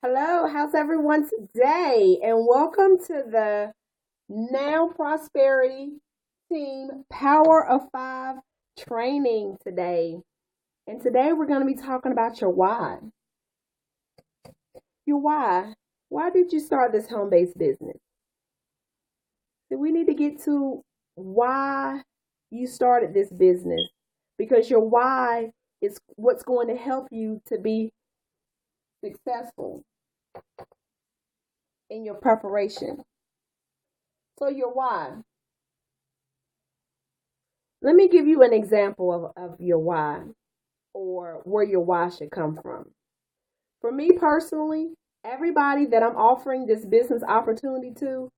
Hello, how's everyone today? And welcome to the Now Prosperity Team Power of Five training today. And today we're going to be talking about your why. Your why. Why did you start this home based business? So we need to get to why you started this business because your why is what's going to help you to be successful in your preparation. So, your why. Let me give you an example of your why or where your why should come from. For me personally, everybody that I'm offering this business opportunity to,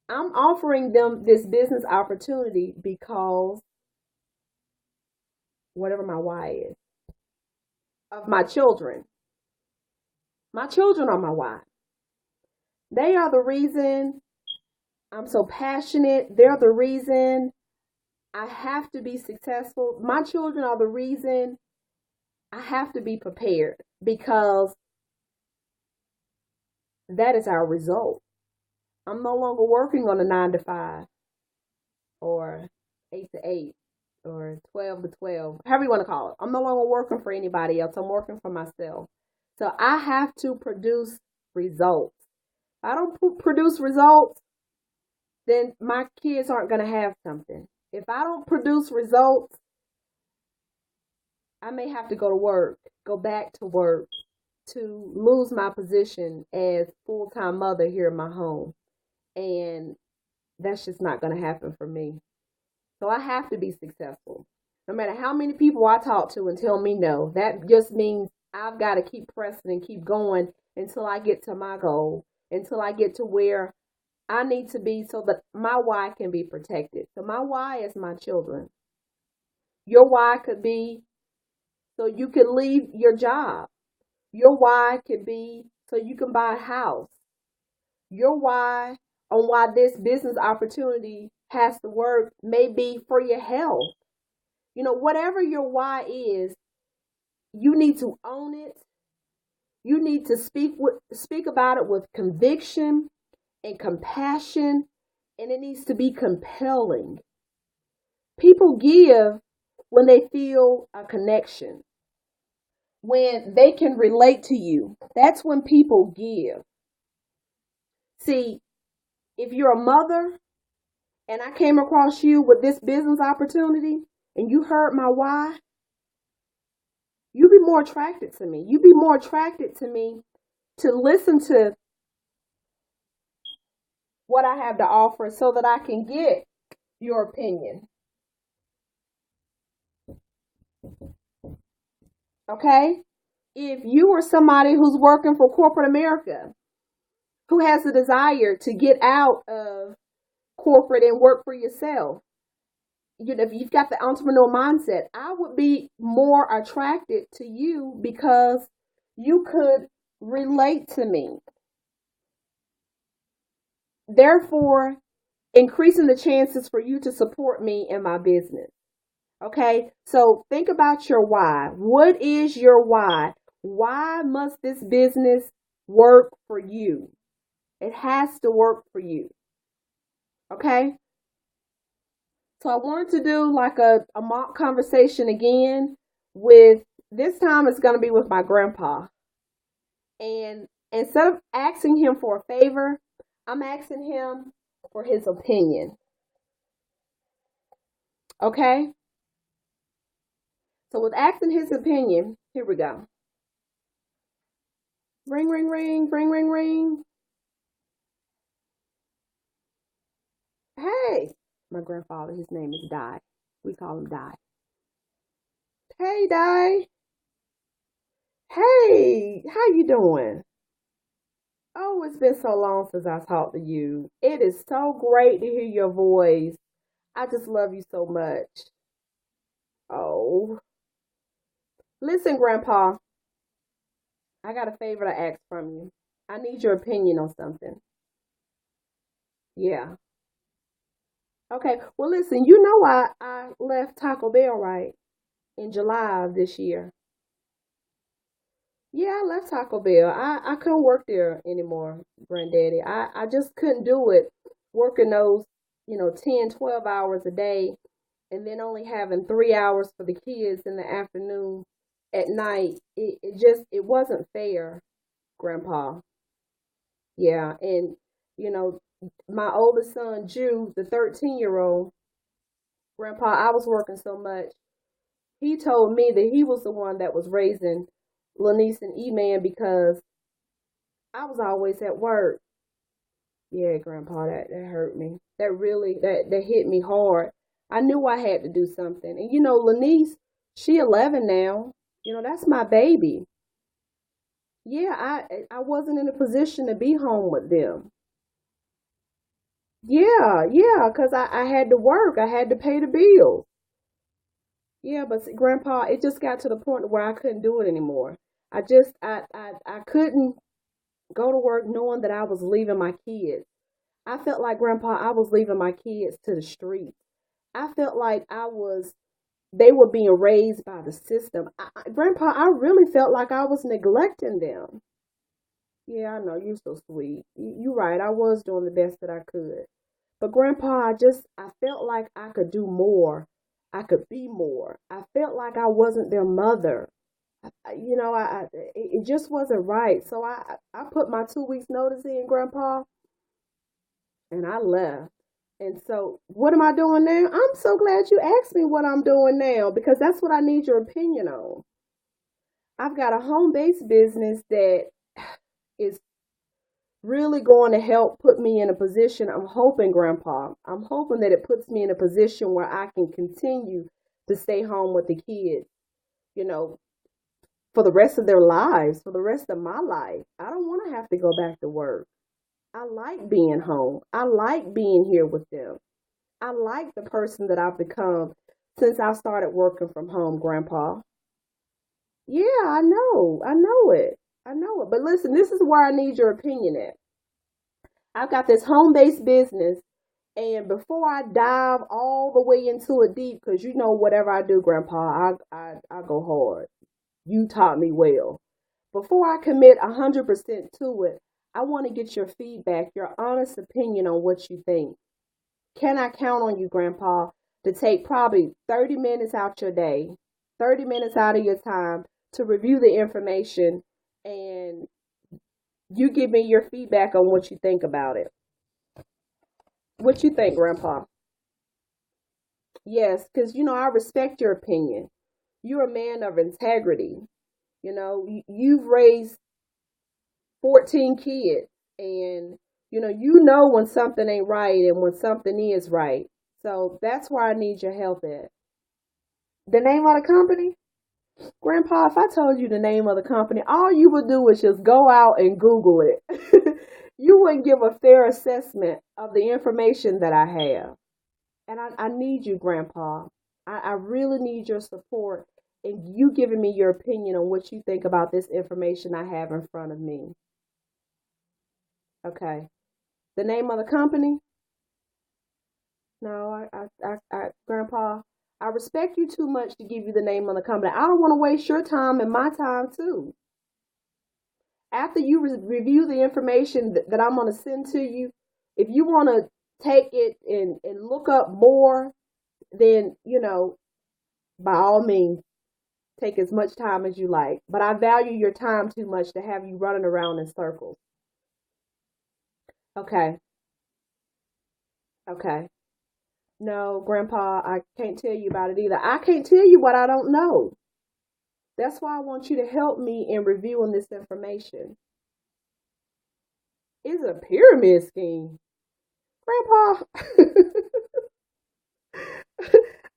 I'm offering them this business opportunity because whatever my why is, of my children. My children are my why. They are the reason I'm so passionate. They're the reason I have to be successful. My children are the reason I have to be prepared because that is our result. I'm no longer working on a 9 to 5 or 8 to 8 or 12 to 12, however you want to call it. I'm no longer working for anybody else. I'm working for myself. So I have to produce results. If I don't produce results, then my kids aren't going to have something. If I don't produce results, I may have to go back to work to lose my position as full-time mother here in my home. And that's just not going to happen for me. So I have to be successful. No matter how many people I talk to and tell me no, that just means I've got to keep pressing and keep going until I get to my goal, until I get to where I need to be so that my why can be protected. So my why is my children. Your why could be so you can leave your job. Your why could be so you can buy a house. Your why on why this business opportunity has to work may be for your health. Whatever your why is, you need to own it. You need to speak about it with conviction and compassion, and it needs to be compelling. People give when they feel a connection, when they can relate to you. That's when people give. See, if you're a mother and I came across you with this business opportunity and you heard my why, you'd be more attracted to me. You'd be more attracted to me to listen to what I have to offer so that I can get your opinion. Okay? If you are somebody who's working for corporate America, who has a desire to get out of corporate and work for yourself, if you've got the entrepreneur mindset, I would be more attracted to you because you could relate to me. Therefore, increasing the chances for you to support me in my business. Okay, so think about your why. What is your why? Why must this business work for you? It has to work for you. Okay, so I wanted to do like a mock conversation again with this time it's going to be with my grandpa. And instead of asking him for a favor, I'm asking him for his opinion. Okay? So with asking his opinion, here we go. Ring, ring, ring, ring, ring, ring. Hey, my grandfather, his name is Di. We call him Di. Hey, Di. Hey, how you doing? Oh, it's been so long since I talked to you. It is so great to hear your voice. I just love you so much. Oh, listen, Grandpa, I got a favor to ask from you. I need your opinion on something. Yeah. Okay. Well, listen, I left Taco Bell, right, in July of this year. Yeah, I left Taco Bell. I couldn't work there anymore, Granddaddy. I just couldn't do it working those, 10, 12 hours a day and then only having 3 hours for the kids in the afternoon at night. It wasn't fair, Grandpa. Yeah, and you know, my oldest son, Jew, the 13-year-old, Grandpa, I was working so much. He told me that he was the one that was raising Lanice and E-Man because I was always at work. Yeah, Grandpa, that hurt me. That really that hit me hard. I knew I had to do something. And Lanice, she 11 now. That's my baby. Yeah, I wasn't in a position to be home with them. Yeah, yeah, because I had to work. I had to pay the bills. Yeah, but see, Grandpa, it just got to the point where I couldn't do it anymore. I couldn't go to work knowing that I was leaving my kids. I felt like, Grandpa, I was leaving my kids to the streets. I felt like they were being raised by the system. Grandpa, I really felt like I was neglecting them. Yeah, I know, you're so sweet. You're right, I was doing the best that I could. But Grandpa, I felt like I could do more. I could be more. I felt like I wasn't their mother. It just wasn't right. So I put my 2 weeks notice in, Grandpa, and I left. And so, what am I doing now? I'm so glad you asked me what I'm doing now because that's what I need your opinion on. I've got a home based business that is really going to help put me in a position. I'm hoping, Grandpa, I'm hoping that it puts me in a position where I can continue to stay home with the kids, you know, for the rest of their lives, for the rest of my life. I don't want to have to go back to work. I like being home. I like being here with them. I like the person that I've become since I started working from home, Grandpa. Yeah, I know. I know it. I know it. But listen, this is where I need your opinion at. I've got this home based business, and before I dive all the way into it deep, because whatever I do, Grandpa, I go hard. You taught me well. Before I commit 100% to it, I want to get your feedback, your honest opinion on what you think. Can I count on you, Grandpa, to take probably 30 minutes out your day, 30 minutes out of your time to review the information and you give me your feedback on what you think about it? What you think, Grandpa? Yes, because I respect your opinion. You're a man of integrity. You've raised 14 kids and you know when something ain't right and when something is right. So that's where I need your help at. The name of the company? Grandpa, if I told you the name of the company, all you would do is just go out and Google it. You wouldn't give a fair assessment of the information that I have. And I need you, Grandpa. I really need your support and you giving me your opinion on what you think about this information I have in front of me. Okay. The name of the company? No, Grandpa, I respect you too much to give you the name of the company. I don't want to waste your time and my time too. After you review the information that I'm going to send to you, if you want to take it and look up more, then, by all means, take as much time as you like. But I value your time too much to have you running around in circles. Okay. Okay. No, Grandpa, I can't tell you about it either. I can't tell you what I don't know. That's why I want you to help me in reviewing this information. It's a pyramid scheme. Grandpa,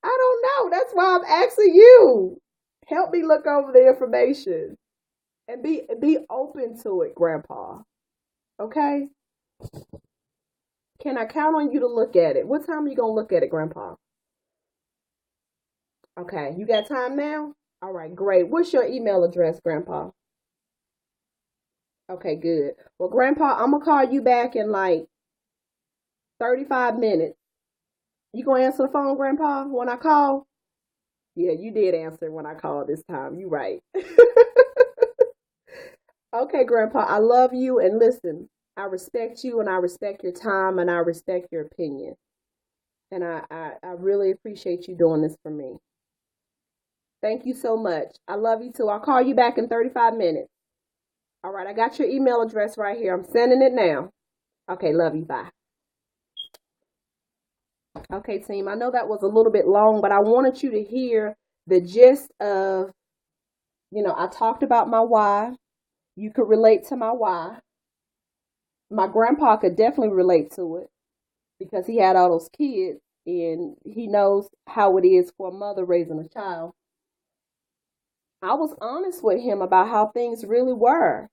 I don't know. That's why I'm asking you. Help me look over the information and be open to it, Grandpa. Okay? Can I count on you to look at it? What time are you gonna look at it, Grandpa? Okay, you got time now? All right, great. What's your email address, Grandpa? Okay, good. Well, Grandpa, I'm gonna call you back in like 35 minutes. You gonna answer the phone, Grandpa, when I call? Yeah, you did answer when I called this time. You right. Okay, Grandpa, I love you. And listen, I respect you and I respect your time and I respect your opinion. And I really appreciate you doing this for me. Thank you so much. I love you too. I'll call you back in 35 minutes. All right, I got your email address right here. I'm sending it now. Okay, love you. Bye. Okay, team, I know that was a little bit long, but I wanted you to hear the gist of, I talked about my why. You could relate to my why. My grandpa could definitely relate to it because he had all those kids and he knows how it is for a mother raising a child. I was honest with him about how things really were,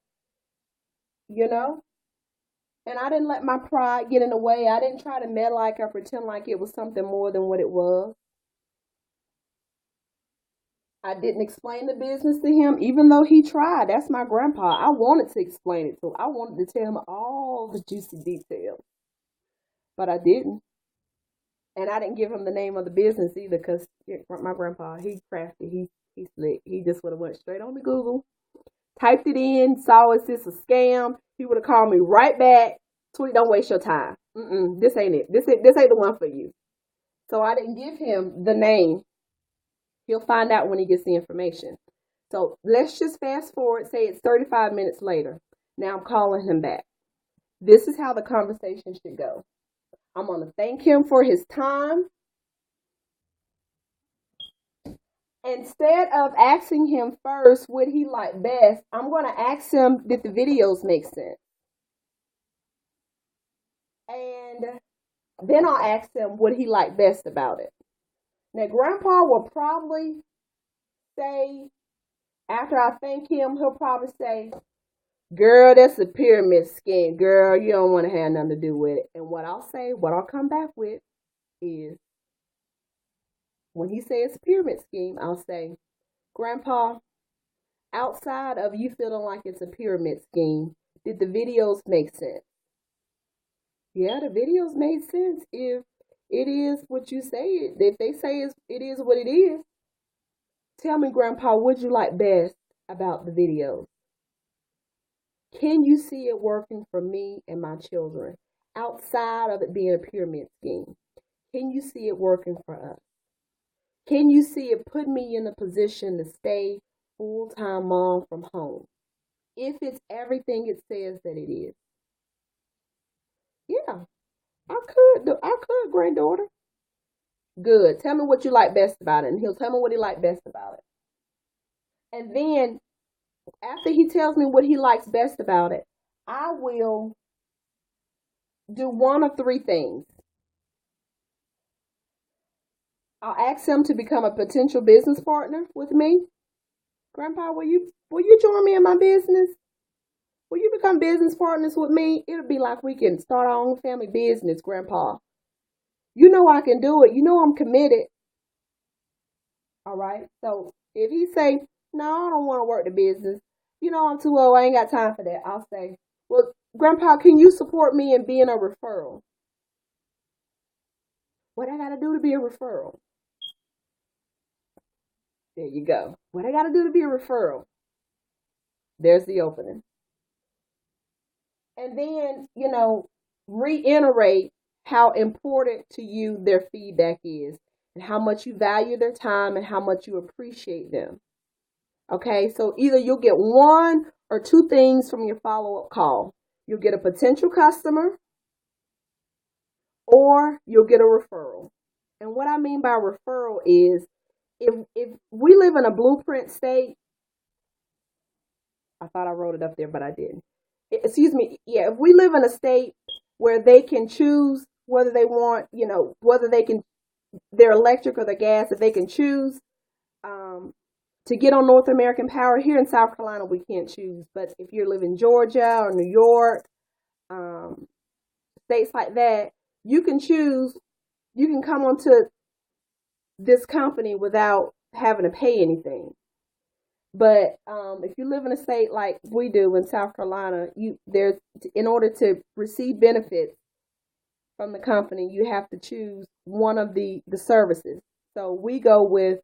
you know? And I didn't let my pride get in the way. I didn't try to meddle like or pretend like it was something more than what it was. I didn't explain the business to him, even though he tried. That's my grandpa. I wanted to explain it to him. I wanted to tell him all the juicy details, but I didn't. And I didn't give him the name of the business either because my grandpa, he crafty. He slick. He just would have went straight on to Google, typed it in, saw it's just a scam. He would have called me right back. Tweet, don't waste your time. This ain't it. This ain't the one for you. So I didn't give him the name. He'll find out when he gets the information. So let's just fast forward. Say it's 35 minutes later. Now I'm calling him back. This is how the conversation should go. I'm going to thank him for his time. Instead of asking him first what he liked best, I'm going to ask him, did the videos make sense? And then I'll ask him what he liked best about it. Now, Grandpa will probably say, after I thank him, he'll probably say, girl, that's a pyramid scheme. Girl, you don't want to have nothing to do with it. And what I'll come back with is, when he says pyramid scheme, I'll say, Grandpa, outside of you feeling like it's a pyramid scheme, did the videos make sense? Yeah, the videos made sense if it is what you say. If they say it is what it is, tell me, Grandpa, what'd you like best about the videos? Can you see it working for me and my children outside of it being a pyramid scheme? Can you see it working for us? Can you see it put me in a position to stay full-time mom from home? If it's everything it says that it is. Yeah, I could, granddaughter. Good. Tell me what you like best about it. And he'll tell me what he liked best about it. And then after he tells me what he likes best about it, I will do one of three things. I'll ask him to become a potential business partner with me. Grandpa, will you join me in my business? Will you become business partners with me? It'll be like we can start our own family business, Grandpa. You know I can do it. You know I'm committed. All right. So if he say, no, I don't want to work the business. I'm too old. I ain't got time for that. I'll say, well, Grandpa, can you support me in being a referral? What I got to do to be a referral? There you go. What I got to do to be a referral? There's the opening. And then, reiterate how important to you their feedback is and how much you value their time and how much you appreciate them. Okay, so either you'll get one or two things from your follow-up call. You'll get a potential customer or you'll get a referral. And what I mean by referral is if we live in a blueprint state, I thought I wrote it up there, but I didn't. Excuse me. Yeah, if we live in a state where they can choose whether they want, whether they can, their electric or their gas, if they can choose to get on North American Power. Here in South Carolina, we can't choose. But if you live in Georgia or New York, states like that, you can choose. You can come onto this company without having to pay anything. But if you live in a state like we do in South Carolina, in order to receive benefits from the company, you have to choose one of the services. So we go with